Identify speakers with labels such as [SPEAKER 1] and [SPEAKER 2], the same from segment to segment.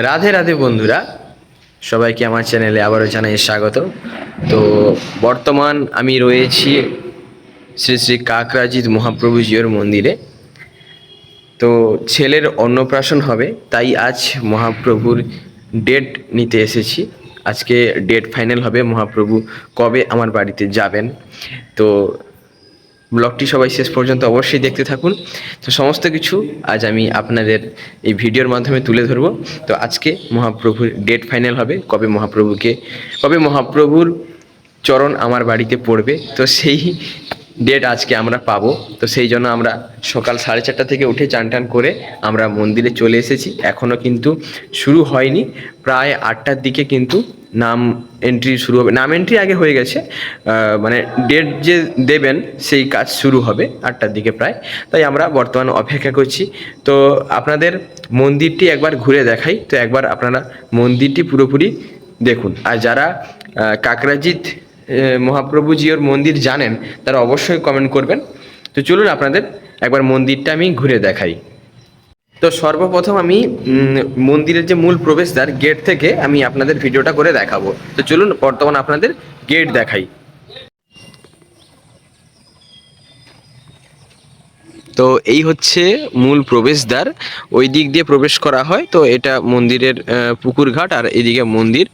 [SPEAKER 1] রাধে রাধে বন্ধুরা, সবাইকে আমার চ্যানেলে আবারও জানাই স্বাগত। তো বর্তমান আমি রয়েছি শ্রী শ্রী কাকরাজিৎ মহাপ্রভুজিওর মন্দিরে। তো ছেলের অন্নপ্রাশন হবে, তাই আজ মহাপ্রভুর ডেট নিতে এসেছি। আজকে ডেট ফাইনাল হবে মহাপ্রভু কবে আমার বাড়িতে যাবেন। তো ব্লগটি সবাই শেষ পর্যন্ত অবশ্যই দেখতে থাকুন। তো সমস্ত কিছু আজ আমি আপনাদের এই ভিডিওর মাধ্যমে তুলে ধরবো। তো আজকে মহাপ্রভুর ডেট ফাইনাল হবে, কবে মহাপ্রভুর চরণ আমার বাড়িতে পড়বে, তো সেই ডেট আজকে আমরা পাবো। তো সেই জন্য আমরা সকাল 4:30 থেকে উঠে চান টান করে আমরা মন্দিরে চলে এসেছি। এখনও কিন্তু শুরু হয়নি, প্রায় 8টার দিকে কিন্তু নাম এন্ট্রি শুরু হবে। নাম এন্ট্রি আগে হয়ে গেছে, মানে ডেট যে দেবেন সেই কাজ শুরু হবে 8টার দিকে প্রায়। তাই আমরা বর্তমান অপেক্ষা করছি। তো আপনাদের মন্দিরটি একবার ঘুরে দেখাই, তো একবার আপনারা মন্দিরটি পুরোপুরি দেখুন। আর যারা কাকরাজিৎ মহাপ্রভুজিওর মন্দির জানেন তারা অবশ্যই কমেন্ট করবেন। তো চলুন আপনাদের একবার মন্দিরটা আমি ঘুরে দেখাই। তো সর্বপ্রথম আমি মন্দিরের যে মূল প্রবেশদ্বার গেট থেকে আমি আপনাদের ভিডিওটা করে দেখাবো। তো চলুন বর্তমান আপনাদের গেট দেখাই। তো এই হচ্ছে মূল প্রবেশদ্বার, ওই দিক দিয়ে প্রবেশ করা হয়। তো এটা মন্দিরের পুকুর ঘাট, আর এদিকে মন্দির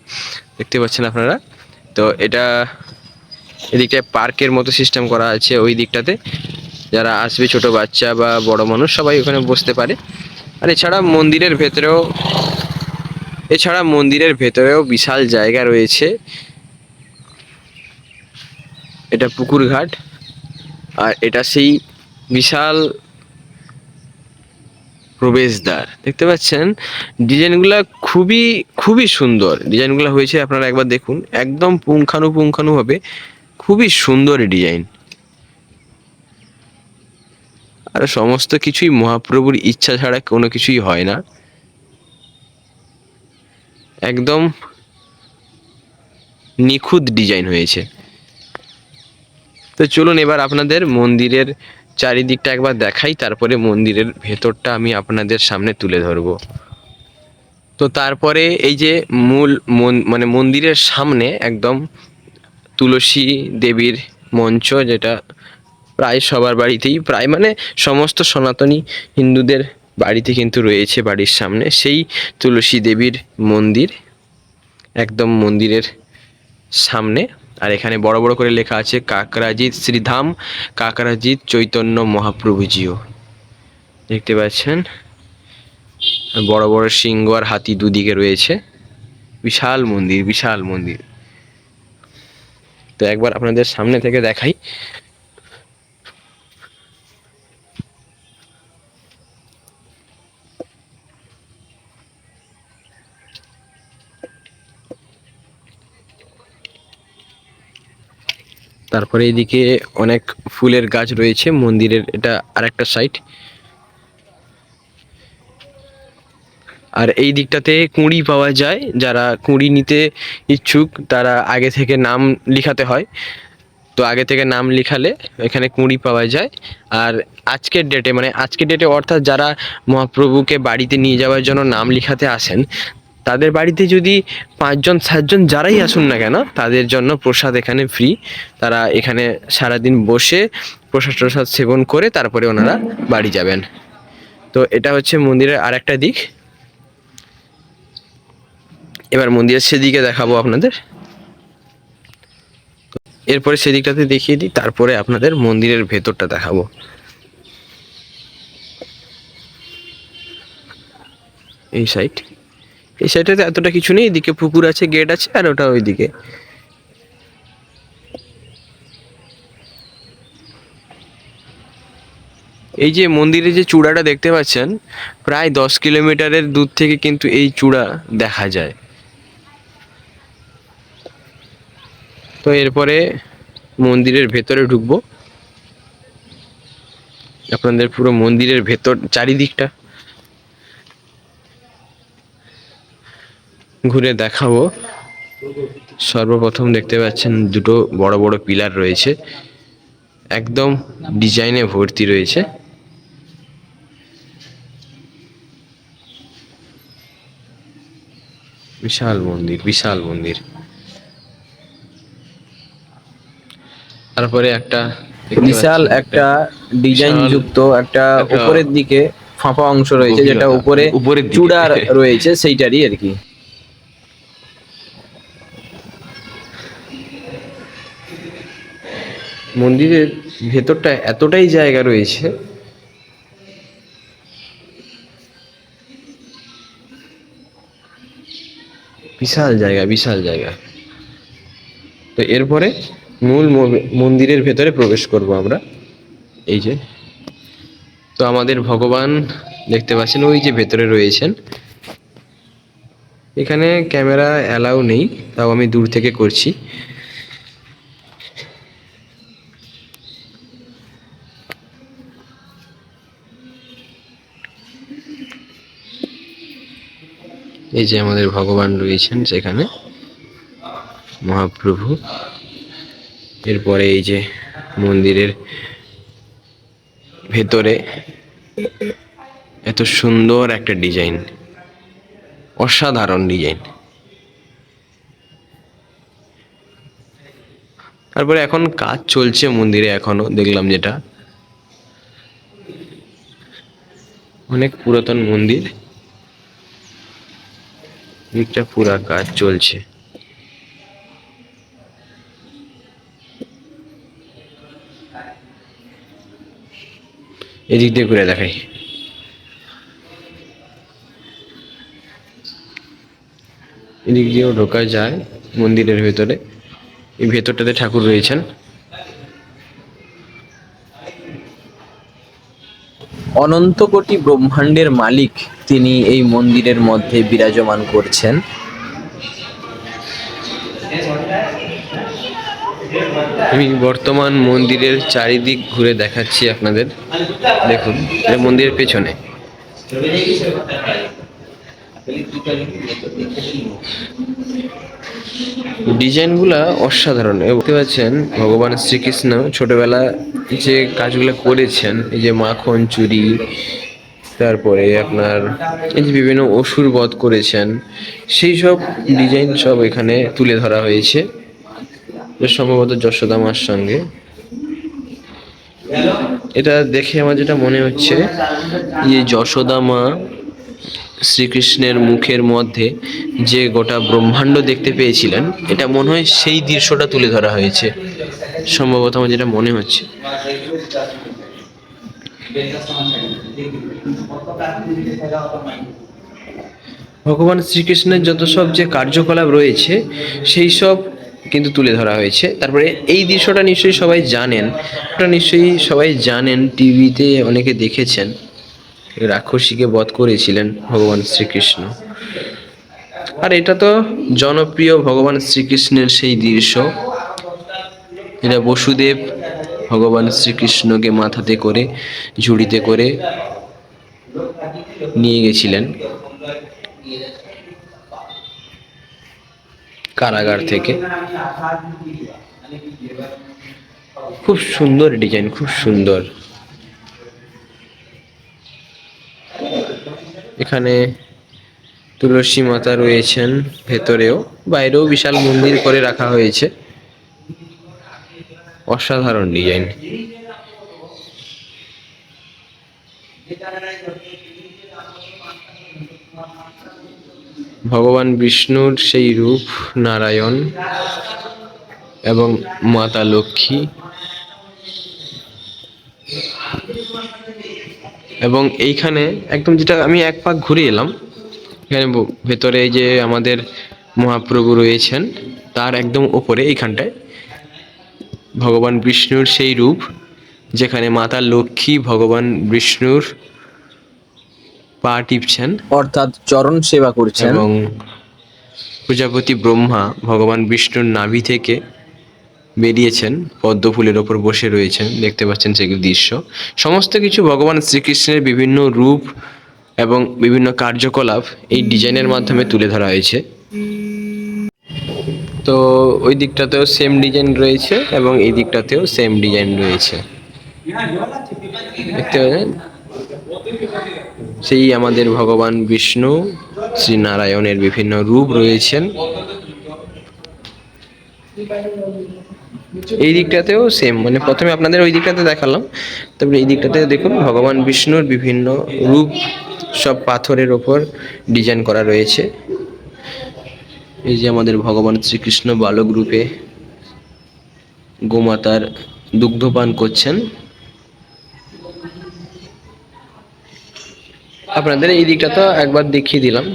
[SPEAKER 1] দেখতে পাচ্ছেন আপনারা। তো এটা এদিকটায় পার্কের মতো সিস্টেম করা আছে ওই দিকটাতে, যারা আসবে ছোট বাচ্চা বা বড় মানুষ সবাই ওখানে বসতে পারে। আর এছাড়া মন্দিরের ভেতরেও বিশাল জায়গা রয়েছে। এটা পুকুর ঘাট, আর এটা সেই বিশাল প্রবেশদ্বার দেখতে পাচ্ছেন। ডিজাইনগুলো খুবই খুবই সুন্দর ডিজাইনগুলো হয়েছে, আপনারা একবার দেখুন, একদম পুঙ্খানু হবে, খুবই সুন্দর ডিজাইন। আর সমস্ত কিছুই মহাপ্রভুর ইচ্ছা ছাড়া কোনো কিছুই হয় না, একদম নিখুঁত ডিজাইন হয়েছে। তো চলুন এবার আপনাদের মন্দিরের চারিদিকটা একবার দেখাই, তারপরে মন্দিরের ভেতরটা আমি আপনাদের সামনে তুলে ধরবো। তো তারপরে এই যে মূল মানে মন্দিরের সামনে একদম তুলসী দেবীর মঞ্চ, যেটা প্রায় সবার বাড়িতেই, প্রায় মানে সমস্ত সনাতনী হিন্দুদের বাড়িতে কিন্তু রয়েছে বাড়ির সামনে সেই তুলসী দেবীর মন্দির, একদম মন্দিরের সামনে। আর এখানে বড় বড় করে লেখা আছে কাকরাজিৎ শ্রীধাম কাকরাজিৎ চৈতন্য মহাপ্রভুজিও, দেখতে পাচ্ছেন। বড় বড় সিংহ আর হাতি দুদিকে রয়েছে, বিশাল মন্দির বিশাল মন্দির। তো একবার আপনাদের সামনে থেকে দেখাই। তারপরে এদিকে অনেক ফুলের গাছ রয়েছে মন্দিরের, এটা আরেকটা সাইড। আর এই দিকটাতে কুঁড়ি পাওয়া যায়, যারা কুঁড়ি নিতে ইচ্ছুক তারা আগে থেকে নাম লিখাতে হয়। তো আগে থেকে নাম লিখালে এখানে কুঁড়ি পাওয়া যায়। আর আজকের ডেটে অর্থাৎ যারা মহাপ্রভুকে বাড়িতে নিয়ে যাওয়ার জন্য নাম লিখাতে আসেন, তাদের বাড়িতে যদি 5জন 7জন যারাই আসুন না কেন, তাদের জন্য প্রসাদ এখানে ফ্রি। তারা এখানে সারাদিন বসে প্রসাদ টসাদ সেবন করে তারপরে ওনারা বাড়ি যাবেন। তো এটা হচ্ছে মন্দিরের আর একটা দিক। এবার মন্দিরের সেদিকে দেখাবো আপনাদের, এরপরে সেদিকটাতে দেখিয়ে দিই, তারপরে আপনাদের মন্দিরের ভেতরটা দেখাবো। এই সাইডটাতে এতটা কিছু নেই, এদিকে পুকুর আছে, গেট আছে, আর ওটা ওইদিকে। এই যে মন্দিরের যে চূড়াটা দেখতে পাচ্ছেন, প্রায় 10 কিলোমিটারের দূর থেকে কিন্তু এই চূড়া দেখা যায়। তো এরপরে মন্দিরের ভেতরে ঢুকবো, আপনাদের পুরো মন্দিরের ভেতর চারিদিকটা ঘুরে দেখাবো। সর্বপ্রথম দেখতে পাচ্ছেন দুটো বড় বড় পিলার রয়েছে, একদম ডিজাইনে ভর্তি রয়েছে। বিশাল মন্দির, বিশাল মন্দির। তারপরে একটা দেখতে
[SPEAKER 2] বিশাল
[SPEAKER 1] পাচ্ছি
[SPEAKER 2] একটা ডিজাইন
[SPEAKER 1] বিশাল
[SPEAKER 2] যুক্ত একটা
[SPEAKER 1] একটা
[SPEAKER 2] উপরের দিকে ফাঁপা অংশ রয়েছে, যেটা
[SPEAKER 1] গভীরতা,
[SPEAKER 2] উপরে
[SPEAKER 1] উপরের দিকে।
[SPEAKER 2] চূড়ার রয়েছে সেইটারই আর কি।
[SPEAKER 1] মন্দিরের ভেতরটা এতটাই জায়গা রয়েছে, বিশাল জায়গা, বিশাল জায়গা। তো এরপরে মূল মন্দিরের ভেতরে প্রবেশ করব আমরা। এই যে, তো আমাদের ভগবান দেখতে পাচ্ছেন ওই যে ভেতরে রয়েছেন। এখানে ক্যামেরা অ্যালাউ নেই, তাও আমি দূর থেকে করছি। এই যে আমাদের ভগবান রয়েছেন সেখানে, মহাপ্রভু। এরপরে এই যে মন্দিরের ভেতরে এত সুন্দর একটা ডিজাইন, অসাধারণ ডিজাইন। তারপরে এখন কাজ চলছে মন্দিরে, এখনো দেখলাম যেটা অনেক পুরাতন মন্দির, দিকটা পুরা কাজ চলছে। এদিক দিয়ে ঘুরে দেখাই। এদিক দিয়েও ঢোকা যায় মন্দিরের ভেতরে। এই ভেতরটাতে ঠাকুর রয়েছেন।
[SPEAKER 2] অনন্ত কোটি ব্রহ্মাণ্ডের মালিক তিনি এই মন্দিরের মধ্যে বিরাজমান করছেন।
[SPEAKER 1] আমি বর্তমান মন্দিরের চারিদিক ঘুরে দেখাচ্ছি আপনাদের। দেখুন, এটা মন্দিরের পেছনে। ডিজাইনগুলা অসাধারণ। দেখতে পাচ্ছেন ভগবান শ্রীকৃষ্ণ ছোটবেলা যে কাজগুলো করেছেন, এই যে মাখন চুরি, তারপরে আপনার এই যে বিভিন্ন অসুর বধ করেছেন, সেই সব ডিজাইন সব এখানে তুলে ধরা হয়েছে, সম্ভবত যশোদা মার সঙ্গে। এটা দেখে আমার যেটা মনে হচ্ছে, যে যশোদা মা শ্রীকৃষ্ণের মুখের মধ্যে যে গোটা ব্রহ্মাণ্ড দেখতে পেয়েছিলেন, এটা মনে হয় সেই দৃশ্যটা তুলে ধরা হয়েছে, সম্ভবত আমার যেটা মনে হচ্ছে। ভগবান শ্রীকৃষ্ণের যত সব যে কার্যকলাপ রয়েছে সেই সব কিন্তু তুলে ধরা হয়েছে। তারপরে এই দৃশ্যটা নিশ্চয়ই সবাই জানেন, এটা নিশ্চয়ই সবাই জানেন, টিভিতে অনেকে দেখেছেন, রাক্ষসীকে বধ করেছিলেন ভগবান শ্রীকৃষ্ণ। আর এটা তো জনপ্রিয় ভগবান শ্রীকৃষ্ণের সেই দৃশ্য, এটা বসুদেব ভগবান শ্রীকৃষ্ণকে মাথাতে করে, ঝুড়িতে করে নিয়ে গেছিলেন কারাগার থেকে। খুব সুন্দর ডিজাইন, খুব সুন্দর। এখানে তুলসী মাতা রয়েছেন ভেতরেও, বাইরেও বিশাল মন্দির করে রাখা হয়েছে। অসাধারণ ডিজাইন। ভগবান বিষ্ণুর সেই রূপ নারায়ণ এবং মাতা লক্ষ্মী, এবং এইখানে একদম যেটা আমি এক পাক ঘুরে এলাম, এখানে ভেতরে এই যে আমাদের মহাপ্রভু রয়েছেন, তার একদম ওপরে এইখানটায় ভগবান বিষ্ণুর সেই রূপ, যেখানে মাতা লক্ষ্মী ভগবান বিষ্ণুর পা টিপছেন
[SPEAKER 2] অর্থাৎ চরণ সেবা করছেন।
[SPEAKER 1] এবং প্রজাপতি ব্রহ্মা ভগবান বিষ্ণুর নাভি থেকে বেরিয়েছেন, পদ্ম ফুলের ওপর বসে রয়েছেন, দেখতে পাচ্ছেন সেগুলো দৃশ্য। সমস্ত কিছু ভগবান শ্রীকৃষ্ণের বিভিন্ন রূপ এবং বিভিন্ন কার্যকলাপ এই ডিজাইনের মাধ্যমে তুলে ধরা হয়েছে। তো ওই দিকটাতেও সেম ডিজাইন রয়েছে এবং এই দিকটাতেও সেম ডিজাইন রয়েছে, দেখতে পাচ্ছেন। সেই আমাদের ভগবান বিষ্ণু শ্রী নারায়ণের বিভিন্ন রূপ রয়েছেন। এই দিকটাতেও সেম, মানে প্রথমে আপনাদের ওই দিকটাতে দেখালাম, তারপরে এই দিকটাতে দেখুন ভগবান বিষ্ণুর বিভিন্ন রূপ সব পাথরের ওপর ডিজাইন করা রয়েছে। এই যে আমাদের ভগবান শ্রীকৃষ্ণ বালক রূপে গোমাতার দুগ্ধপান করছেন। আপনাদের এই দিকটা তো একবার দেখিয়ে দিলাম।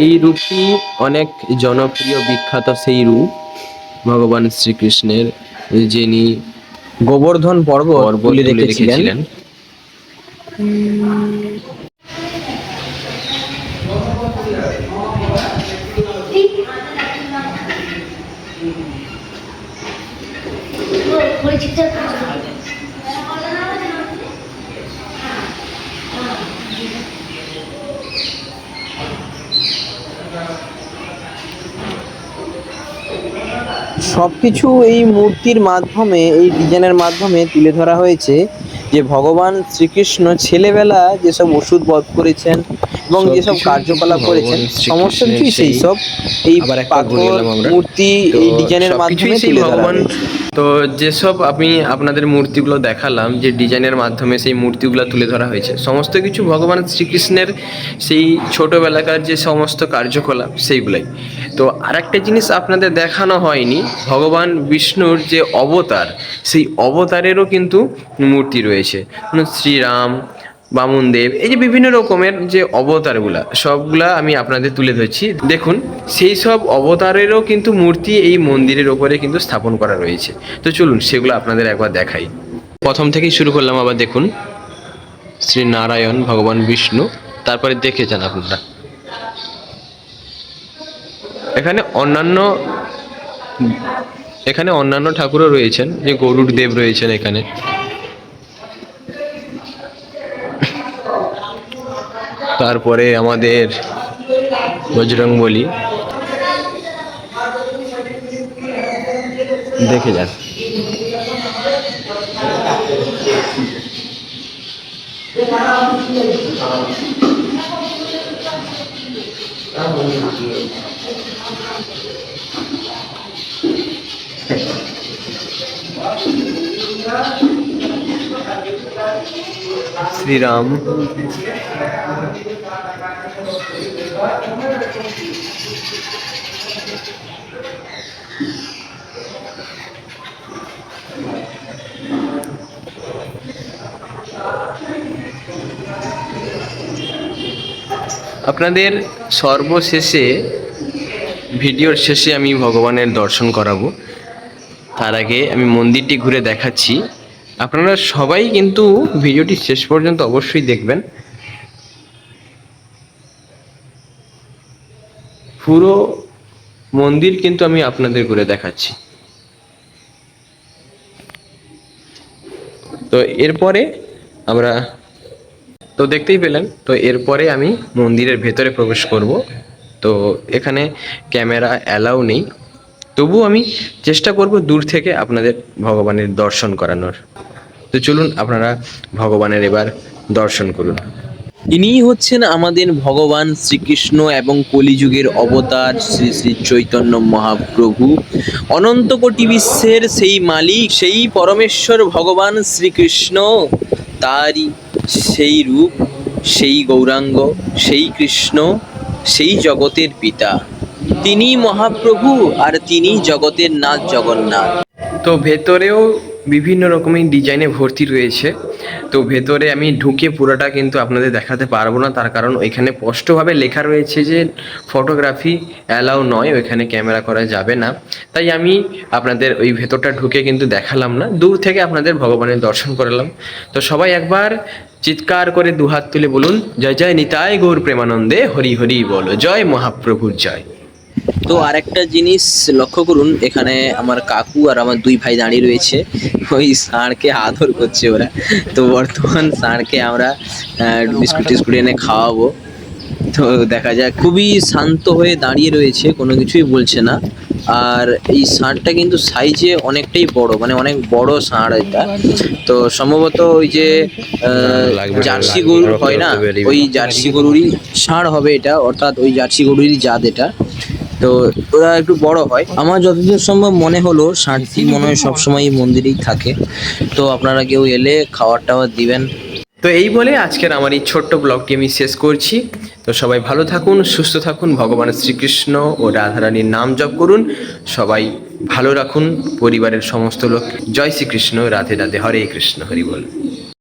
[SPEAKER 1] এই রূপটি অনেক জনপ্রিয়, বিখ্যাত সেই রূপ ভগবান শ্রীকৃষ্ণের, যিনি
[SPEAKER 2] গোবর্ধন পর্বত
[SPEAKER 1] পর্বত
[SPEAKER 2] তুলে
[SPEAKER 1] তুলে
[SPEAKER 2] রেখেছিলেন।
[SPEAKER 1] রেখেছিলেন।
[SPEAKER 2] সবকিছু এই মূর্তির মাধ্যমে, এই ডিজাইনের মাধ্যমে তুলে ধরা হয়েছে যে ভগবান শ্রীকৃষ্ণ ছেলেবেলা যেসব ওষুধ বধ করেছেন এবং যেসব
[SPEAKER 1] সবকিছু
[SPEAKER 2] কার্যকলাপ
[SPEAKER 1] ভগবান
[SPEAKER 2] করেছেন, সমস্ত
[SPEAKER 1] শ্রীকৃষ্ণের
[SPEAKER 2] কিছুই সেই সব এই
[SPEAKER 1] আবার একবার ঘুরে
[SPEAKER 2] পাথর
[SPEAKER 1] এলাম আমরা।
[SPEAKER 2] মূর্তি
[SPEAKER 1] তো
[SPEAKER 2] এই ডিজাইনের
[SPEAKER 1] সবকিছুই
[SPEAKER 2] মাধ্যমে
[SPEAKER 1] সেই
[SPEAKER 2] তুলে ধরা
[SPEAKER 1] ভগবান।
[SPEAKER 2] হয়েছে।
[SPEAKER 1] তো যেসব আমি আপনাদের মূর্তিগুলো দেখালাম, যে ডিজাইনের মাধ্যমে সেই মূর্তিগুলো তুলে ধরা হয়েছে, সমস্ত কিছু ভগবান শ্রীকৃষ্ণের সেই ছোটবেলাকার যে সমস্ত কার্যকলাপ সেইগুলাই। তো আরেকটা জিনিস আপনাদের দেখানো হয়নি, ভগবান বিষ্ণুর যে অবতার, সেই অবতারেরও কিন্তু মূর্তি রয়েছে। শ্রীরাম, বামনদেব, এই যে বিভিন্ন রকমের যে অবতারগুলা সবগুলা আমি আপনাদের তুলে ধরছি। দেখুন সেই সব অবতারেরও কিন্তু মূর্তি এই মন্দিরের ওপরে কিন্তু স্থাপন করা রয়েছে। তো চলুন সেগুলো আপনাদের একবার দেখাই। প্রথম থেকেই শুরু করলাম, আবার দেখুন শ্রী নারায়ণ ভগবান বিষ্ণু, তারপরে দেখে যান আপনারা। এখানে অন্যান্য ঠাকুরও রয়েছেন, যে গরুড় দেব রয়েছেন এখানে। তারপরে আমাদের বজরংবলী, দেখে যান। শ্রীরাম, আপনাদের সর্বশেষে ভিডিওর শেষে আমি ভগবানের দর্শন করাবো। তার আগে আমি মন্দিরটি ঘুরে দেখাচ্ছি। আপনারা সবাই কিন্তু ভিডিওটি শেষ পর্যন্ত অবশ্যই দেখবেন। পুরো মন্দির কিন্তু আমি আপনাদের ঘুরে দেখাচ্ছি। তো এরপরে আমরা তো দেখতেই পেলেন। তো এরপরে আমি মন্দিরের ভেতরে প্রবেশ করব। তো এখানে ক্যামেরা অ্যালাউ নেই, তবু আমি চেষ্টা করব দূর থেকে আপনাদের ভগবানের দর্শন করানোর। তো চলুন আপনারা ভগবানের এবার দর্শন করুন।
[SPEAKER 2] ইনিই হচ্ছেন আমাদের ভগবান শ্রীকৃষ্ণ এবং কলিযুগের অবতার শ্রী শ্রী চৈতন্য মহাপ্রভু। অনন্ত কোটি বিশ্বের সেই মালিক, সেই পরমেশ্বর ভগবান শ্রীকৃষ্ণ, তারই সেই রূপ, সেই গৌরাঙ্গ, সেই কৃষ্ণ, সেই জগতের পিতা। তিনি মহাপ্রভু আর তিনি জগতের নাথ জগন্নাথ।
[SPEAKER 1] তো ভেতরেও বিভিন্ন রকমের ডিজাইনে ভর্তি রয়েছে। তো ভেতরে আমি ঢুকে পুরোটা কিন্তু আপনাদের দেখাতে পারবো না, তার কারণ ওইখানে স্পষ্টভাবে লেখা রয়েছে যে ফটোগ্রাফি অ্যালাউ নয়, ওইখানে ক্যামেরা করা যাবে না। তাই আমি আপনাদের ওই ভেতরটা ঢুকে কিন্তু দেখালাম না, দূর থেকে আপনাদের ভগবানের দর্শন করালাম। তো সবাই একবার চিৎকার করে দুহাত তুলে বলুন, জয় জয় নিতাই গৌর প্রেমানন্দে, হরি হরি বলো, জয় মহাপ্রভুর জয়।
[SPEAKER 2] তো আরেকটা জিনিস লক্ষ্য করুন, এখানে আমার কাকু আর আমার দুই ভাই দাঁড়িয়ে রয়েছে, ওই ষাঁড়কে আদর করছে ওরা। তো বর্তমান ষাঁড়কে আমরা বিস্কুট টিস্কুট এনে খাওয়াবো। তো দেখা যাক, খুবই শান্ত হয়ে দাঁড়িয়ে রয়েছে, কোনো কিছুই বলছে না। আর এই ষাঁড়টা কিন্তু সাইজে অনেকটাই বড়, মানে অনেক বড় ষাঁড় এটা। তো সম্ভবত ওই যে জার্সি গরু হয় না, ওই জার্সি গরুরই ষাঁড় হবে এটা, অর্থাৎ ওই জার্সি গরুরই জাত এটা। তো ওরা একটু বড় হয়। আমার যতদূর সম্ভব মনে হলো ষাঁড়টি মনে হয় সবসময় মন্দিরেই থাকে। তো আপনারা কেউ এলে খাবার টাবার দিবেন।
[SPEAKER 1] তো এই বলে আজকের আমার এই ছোট্ট ব্লগটি আমি শেষ করছি। তো সবাই ভালো থাকুন, সুস্থ থাকুন, ভগবান শ্রীকৃষ্ণ ও রাধারানীর নাম জপ করুন, সবাই ভালো রাখুন পরিবারের সমস্ত লোক। জয় শ্রীকৃষ্ণ, রাধে রাধে, হরে কৃষ্ণ, হরি বল।